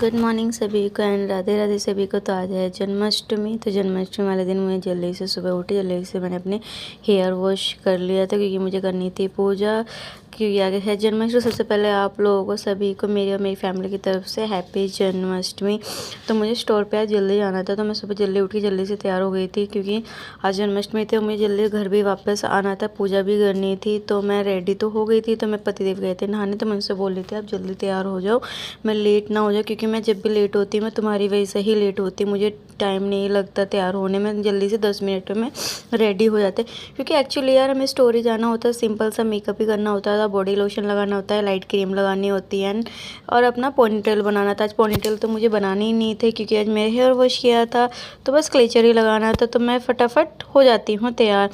Good morning सभी को and Radhe Radhe सभी को। तो आज है जन्माष्टमी। तो जन्माष्टमी वाले दिन मैं जल्दी से सुबह उठी, जल्दी से मैंने अपने हेयर वॉश कर लिया था क्योंकि मुझे करनी थी पूजा। क्योंकि आगे है जन्माष्टमी। सबसे पहले आप लोगों को सभी को मेरी और मेरी फैमिली की तरफ से हैप्पी जन्माष्टमी। तो मुझे स्टोर पे आज जल्दी जाना था, तो मैं सुबह जल्दी उठी, जल्दी से तैयार हो गई थी क्योंकि आज जन्माष्टमी थी और मुझे जल्दी घर भी वापस आना था, पूजा भी करनी थी। तो मैं रेडी तो हो गई थी। तो मैं पतिदेव गए थे नहाने, तो मैं उनसे बोल रही थी आप जल्दी तैयार हो जाओ, मैं लेट ना हो जाऊँ, क्योंकि मैं जब भी लेट होती मैं तुम्हारी वजह से ही लेट होती, मुझे टाइम नहीं लगता तैयार होने में। जल्दी से 10 मिनट में रेडी हो जाते, क्योंकि एक्चुअली यार हमें स्टोरी जाना होता है, सिंपल सा मेकअप ही करना होता था, बॉडी लोशन लगाना होता है, लाइट क्रीम लगानी होती है और अपना पोनीटेल बनाना था। आज पोनीटेल तो मुझे बनाने ही नहीं थे क्योंकि आज मेरे हेयर वॉश किया था, तो बस क्लेचर ही लगाना था। तो मैं फटाफट हो जाती हूँ तैयार।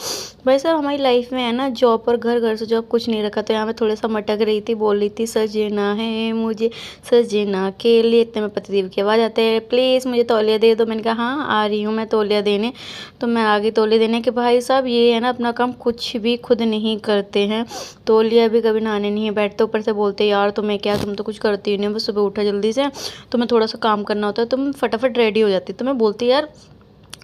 वैसे हमारी लाइफ में है ना, जॉब और घर, घर से जॉब कुछ नहीं रखा। तो यहाँ मैं थोड़ा सा मटक रही थी, बोल रही थी सजना है मुझे सजना के लिए। इतने में पतिदेव की आवाज़ आते हैं, प्लीज़ मुझे तौलिया दे दो। मैंने कहा हाँ आ रही हूँ मैं तौलिया देने। तो मैं आ गई तौलिया देने के। भाई साहब ये है ना, अपना काम कुछ भी खुद नहीं करते हैं, तौलिया भी कभी नहाने नहीं बैठते, ऊपर से बोलते यार तुम्हें क्या, तुम तो कुछ करती ही नहीं। बस सुबह उठा जल्दी से, तो मैं थोड़ा सा काम करना होता है, तुम फटाफट रेडी हो जाती। तो मैं बोलती यार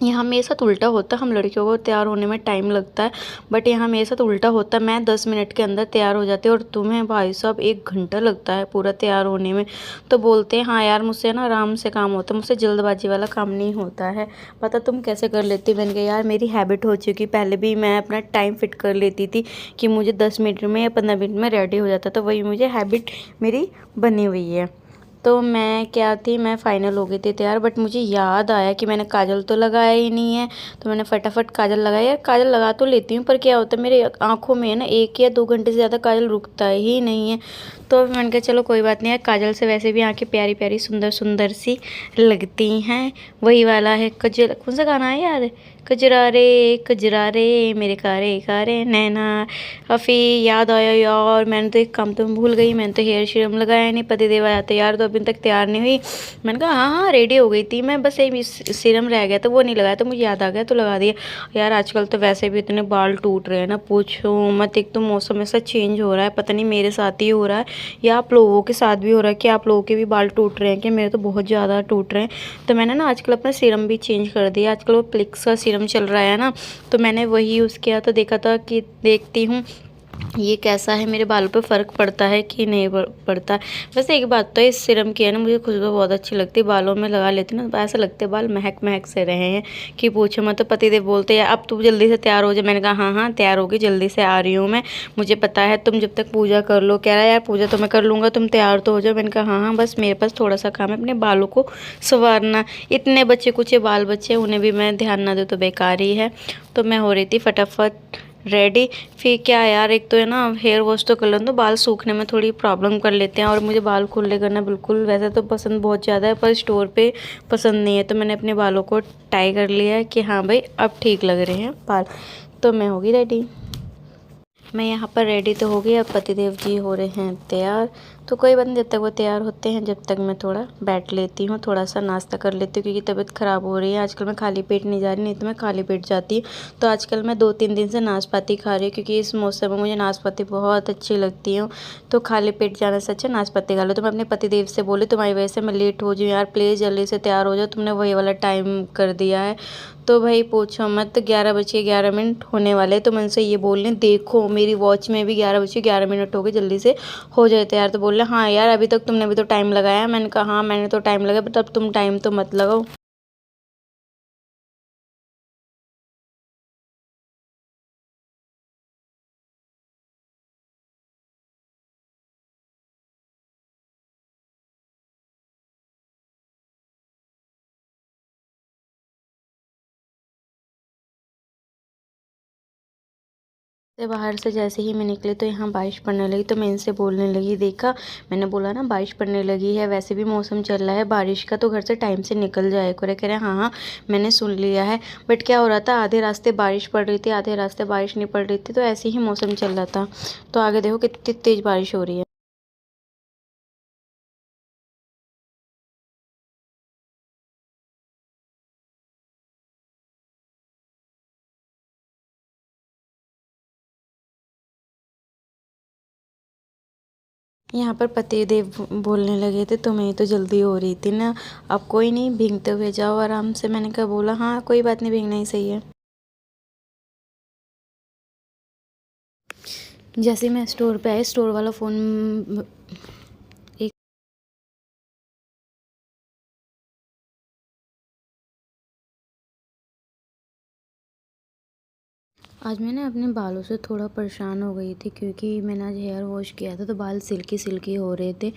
यहाँ मेरे साथ उल्टा होता है, हम लड़कियों को तैयार होने में टाइम लगता है, बट यहाँ मेरे साथ उल्टा होता है, मैं 10 मिनट के अंदर तैयार हो जाती हूँ और तुम्हें भाई साहब 1 घंटा लगता है पूरा तैयार होने में। तो बोलते हैं हाँ यार मुझसे ना आराम से काम होता है, मुझसे जल्दबाजी वाला काम नहीं होता है, पता तुम कैसे कर लेती। मैंने कहा यार मेरी हैबिट हो चुकी, पहले भी मैं अपना टाइम फिट कर लेती थी कि मुझे 10 मिनट में या 15 मिनट में रेडी हो जाता, तो वही मुझे हैबिट मेरी बनी हुई है। तो मैं क्या थी, मैं फाइनल हो गई थी तैयार, बट मुझे याद आया कि मैंने काजल तो लगाया ही नहीं है। तो मैंने फटाफट काजल लगाया। यार काजल लगा तो लेती हूँ, पर क्या होता है मेरे आँखों में है ना 1 या 2 घंटे से ज़्यादा काजल रुकता ही नहीं है। तो मैंने कहा चलो कोई बात नहीं है, काजल से वैसे भी आँखें प्यारी प्यारी सुंदर सुंदर सी लगती हैं। वही वाला है कजल, कौन सा गाना है यार, कजरा रे मेरे कारे कारे नैना। अफ़ी याद आया यार, मैंने तो एक काम तो भूल गई, मैंने तो हेयर सीरम लगाया नहीं। पतिदेव आया तो यार, तो अभी तक तैयार नहीं हुई। मैंने कहा हाँ हाँ रेडी हो गई थी मैं, बस एक सीरम रह गया तो वो नहीं लगाया, तो मुझे याद आ गया तो लगा दिया। यार आजकल तो वैसे भी इतने बाल टूट रहे हैं ना, पूछो मत। एक तो मौसम ऐसा चेंज हो रहा है, पता नहीं मेरे साथ ही हो रहा है या आप लोगों के साथ भी हो रहा है, कि आप लोगों के भी बाल टूट रहे हैं कि मेरे तो बहुत ज़्यादा टूट रहे हैं। तो मैंने ना आजकल अपना सीरम भी चेंज कर दिया। आजकल वो प्लिक्स का सीरम चल रहा है ना, तो मैंने वही यूज़ किया। तो देखा था कि देखती हूँ ये कैसा है, मेरे बालों पे फ़र्क पड़ता है कि नहीं पड़ता। वैसे एक बात तो इस सीरम की है ना, मुझे खुशबू बहुत अच्छी लगती है, बालों में लगा लेती हूँ ना तो ऐसा लगते बाल महक महक से रहे हैं कि पूछो मत। तो पतिदेव बोलते हैं अब तू जल्दी से तैयार हो जाए। मैंने कहा हाँ हाँ तैयार होगी, जल्दी से आ रही हूँ मैं, मुझे पता है तुम जब तक पूजा कर लो। कह रहा है यार पूजा तो मैं कर लूँगा, तुम तैयार तो हो जाओ। मैंने कहा हाँ हाँ बस मेरे पास थोड़ा सा काम है, अपने बालों को संवारना। इतने बच्चे कुछ बाल बच्चे, उन्हें भी मैं ध्यान ना दूँ तो बेकार ही है। तो मैं हो रही थी फटाफट रेडी। फिर क्या यार, एक तो है ना हेयर वॉश तो कर लो तो बाल सूखने में थोड़ी प्रॉब्लम कर लेते हैं, और मुझे बाल खुले करना बिल्कुल वैसे तो पसंद बहुत ज़्यादा है, पर स्टोर पे पसंद नहीं है। तो मैंने अपने बालों को टाई कर लिया है कि हाँ भाई अब ठीक लग रहे हैं बाल। तो मैं होगी रेडी, मैं यहाँ पर रेडी तो हो गई। अब पतिदेव जी हो रहे हैं तैयार। तो कोई बात नहीं, जब तक वो तैयार होते हैं जब तक मैं थोड़ा बैठ लेती हूँ, थोड़ा सा नाश्ता कर लेती हूँ, क्योंकि तबीयत ख़राब हो रही है आजकल। मैं खाली पेट नहीं जा रही, नहीं तो मैं खाली पेट जाती। तो आजकल मैं 2-3 दिन से नाशपाती खा रही हूँ, क्योंकि इस मौसम में मुझे नाशपाती बहुत अच्छी लगती है। तो खाली पेट जाने से अच्छा नाशपाती खा लो। तो मैं अपने पतिदेव से बोली तुम्हारी वजह से मैं लेट हो जाऊँ यार, प्लीज़ जल्दी से तैयार हो जाओ, तुमने वही वाला टाइम कर दिया है। तो भाई पूछो मत, 11 बज के 11 मिनट होने वाले। तो मैं उनसे ये बोल रही देखो मेरी वॉच में भी 11 बज के 11 मिनट हो गए, जल्दी से हो जाए तैयार। तो बोल रहे हाँ यार अभी तक तुमने भी तो टाइम लगाया। मैंने कहा हाँ मैंने तो टाइम लगाया, बट अब तुम टाइम तो मत लगाओ। से बाहर से जैसे ही मैं निकली तो यहाँ बारिश पड़ने लगी। तो मैं इनसे बोलने लगी देखा, मैंने बोला ना बारिश पड़ने लगी है, वैसे भी मौसम चल रहा है बारिश का, तो घर से टाइम से निकल जाए करे। कह रहे हाँ हाँ मैंने सुन लिया है। बट क्या हो रहा था, आधे रास्ते बारिश पड़ रही थी, आधे रास्ते बारिश नहीं पड़ रही थी, तो ऐसे ही मौसम चल रहा था। तो आगे देखो कितनी तेज़ बारिश हो रही है। यहाँ पर पतिदेव बोलने लगे थे तुम्हें तो जल्दी हो रही थी ना, अब कोई नहीं, भीगते हुए जाओ आराम से। मैंने कहा बोला हाँ कोई बात नहीं, भीगना ही सही है। जैसे ही मैं स्टोर पे आई, स्टोर वाला फ़ोन आज मैं ना अपने बालों से थोड़ा परेशान हो गई थी, क्योंकि मैंने आज हेयर वॉश किया था तो बाल सिल्की सिल्की हो रहे थे।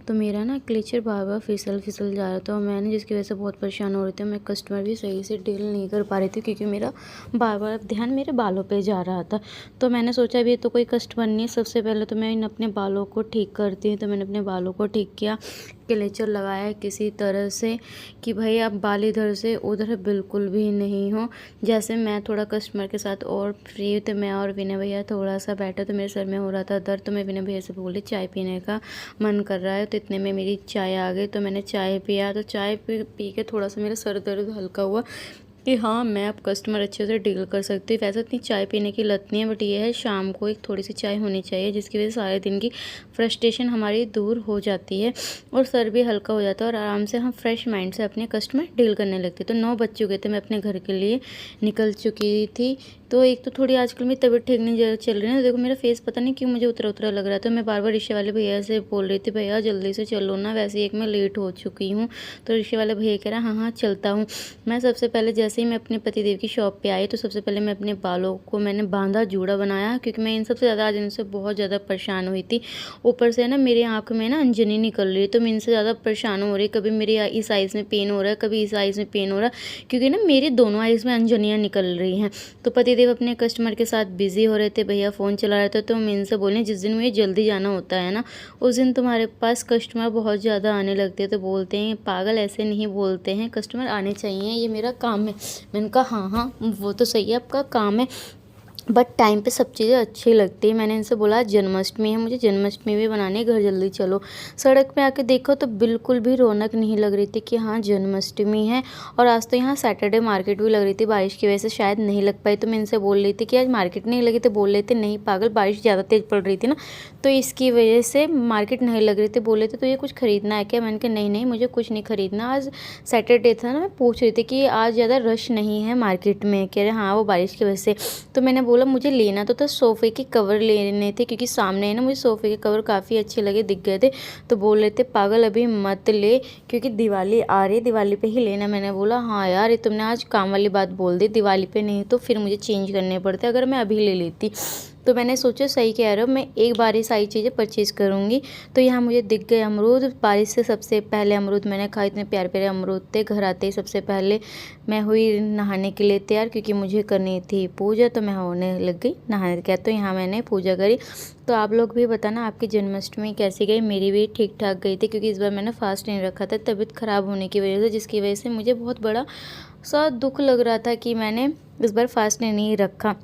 तो मेरा ना क्लेचर बार बार फिसल फिसल जा रहा था, और मैंने जिसकी वजह से बहुत परेशान हो रही थी। मैं कस्टमर भी सही से डील नहीं कर पा रही थी, क्योंकि मेरा बार बार ध्यान मेरे बालों पे जा रहा था। तो मैंने सोचा अभी तो कोई कस्टमर नहीं है, सबसे पहले तो मैं इन अपने बालों को ठीक करती हूँ। तो मैंने अपने बालों को ठीक किया, क्लेचर लगाया किसी तरह से कि भाई अब बाल इधर से उधर बिल्कुल भी नहीं हो। जैसे मैं थोड़ा कस्टमर के साथ और फ्री, तो मैं और विनय भैया थोड़ा सा बैठा, तो मेरे सर में हो रहा था दर्द। तो मैं विनय भैया से बोली चाय पीने का मन कर रहा है, तो इतने में मेरी चाय आ गई। तो मैंने चाय पिया, तो चाय पी के थोड़ा सा मेरा सर दर्द हल्का हुआ कि हाँ मैं अब कस्टमर अच्छे से डील कर सकती हूँ। वैसे इतनी चाय पीने की लत नहीं है, बट ये है शाम को एक थोड़ी सी चाय होनी चाहिए, जिसकी वजह से सारे दिन की फ्रस्ट्रेशन हमारी दूर हो जाती है और सर भी हल्का हो जाता है, और आराम से हम फ्रेश माइंड से अपने कस्टमर डील करने लगते। तो 9 बज चुके थे, मैं अपने घर के लिए निकल चुकी थी। तो एक तो थोड़ी आजकल मेरी तबीयत ठीक नहीं चल रही है ना, देखो मेरा फेस पता नहीं क्यों मुझे उतरा उतरा लग रहा है। तो मैं बार बार रिक्शे वाले भैया से बोल रही थी भैया जल्दी से चलो ना, वैसे ही एक मैं लेट हो चुकी हूँ। तो रिक्शे वाले भैया कह रहा हाँ हाँ चलता हूँ। मैं सबसे पहले जैसे ही मैं अपने पतिदेव की शॉप पे आई, तो सबसे पहले मैं अपने बालों को मैंने बांधा, जूड़ा बनाया, क्योंकि मैं इन सबसे ज़्यादा आज इनसे बहुत ज़्यादा परेशान हुई थी। ऊपर से ना मेरी आँख में ना अंजनी निकल रही है, तो मैं इनसे ज़्यादा परेशान हो रही। कभी मेरी इस आइज़ में पेन हो रहा है, कभी इस आइज़ में पेन हो रहा है, क्योंकि ना मेरी दोनों आइज़ में अंजनियाँ निकल रही हैं। तो पतिदेव अपने कस्टमर के साथ बिजी हो रहे थे, भैया फ़ोन चला रहे थे। तो मैं इनसे बोले जिस दिन मुझे जल्दी जाना होता है ना, उस दिन तुम्हारे पास कस्टमर बहुत ज़्यादा आने लगते हैं। तो बोलते हैं पागल ऐसे नहीं बोलते हैं, कस्टमर आने चाहिए, ये मेरा काम है। मैंने कहा हाँ हाँ वो तो सही है, आपका काम है, बट टाइम पे सब चीज़ें अच्छी लगती है। मैंने इनसे बोला जन्माष्टमी है, मुझे जन्माष्टमी भी बनानी है, घर जल्दी चलो। सड़क पे आके देखो तो बिल्कुल भी रौनक नहीं लग रही थी कि हाँ जन्माष्टमी है। और आज तो यहाँ सैटरडे मार्केट भी लग रही थी, बारिश की वजह से शायद नहीं लग पाई। तो मैं इनसे बोल रही थी कि आज मार्केट नहीं लगी, तो बोल रहे थे नहीं पागल बारिश ज़्यादा तेज़ पड़ रही थी ना, तो इसकी वजह से मार्केट नहीं लग रही थी। बोले थे तो ये कुछ ख़रीदना है क्या? मैंने कहा नहीं नहीं मुझे कुछ नहीं ख़रीदना, आज सैटरडे था ना। मैं पूछ रही थी कि आज ज़्यादा रश नहीं है मार्केट में? कह रहे हाँ वो बारिश की वजह से। तो मैंने बोला मुझे लेना तो था सोफ़े के कवर लेने थे, क्योंकि सामने है ना मुझे सोफ़े के कवर काफ़ी अच्छे लगे, दिख गए थे। तो बोल रहे थे पागल अभी मत ले, क्योंकि दिवाली आ रही है, दिवाली पे ही लेना। मैंने बोला हाँ यार ये तुमने आज काम वाली बात बोल दी, दिवाली पे नहीं तो फिर मुझे चेंज करने पड़ते अगर मैं अभी ले लेती। तो मैंने सोचा सही कह रहे हो, मैं एक बार ही सारी चीज़ें परचेज़ करूँगी। तो यहाँ मुझे दिख गए अमरूद, बारिश से सबसे पहले अमरूद मैंने खाए, इतने प्यारे प्यारे अमरूद थे। घर आते ही सबसे पहले मैं हुई नहाने के लिए तैयार, क्योंकि मुझे करनी थी पूजा। तो मैं होने लग गई नहाने के। तो यहाँ मैंने पूजा करी। तो आप लोग भी बताना आपकी जन्माष्टमी कैसी गई? मेरी भी ठीक ठाक गई थी, क्योंकि इस बार मैंने फास्ट नहीं रखा था तबीयत ख़राब होने की वजह से, जिसकी वजह से मुझे बहुत बड़ा सा दुख लग रहा था कि मैंने इस बार फास्ट नहीं रखा।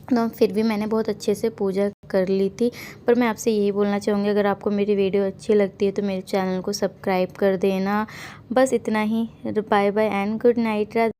तो फिर भी मैंने बहुत अच्छे से पूजा कर ली थी। पर मैं आपसे यही बोलना चाहूँगी, अगर आपको मेरी वीडियो अच्छी लगती है तो मेरे चैनल को सब्सक्राइब कर देना। बस इतना ही। Bye bye and good night.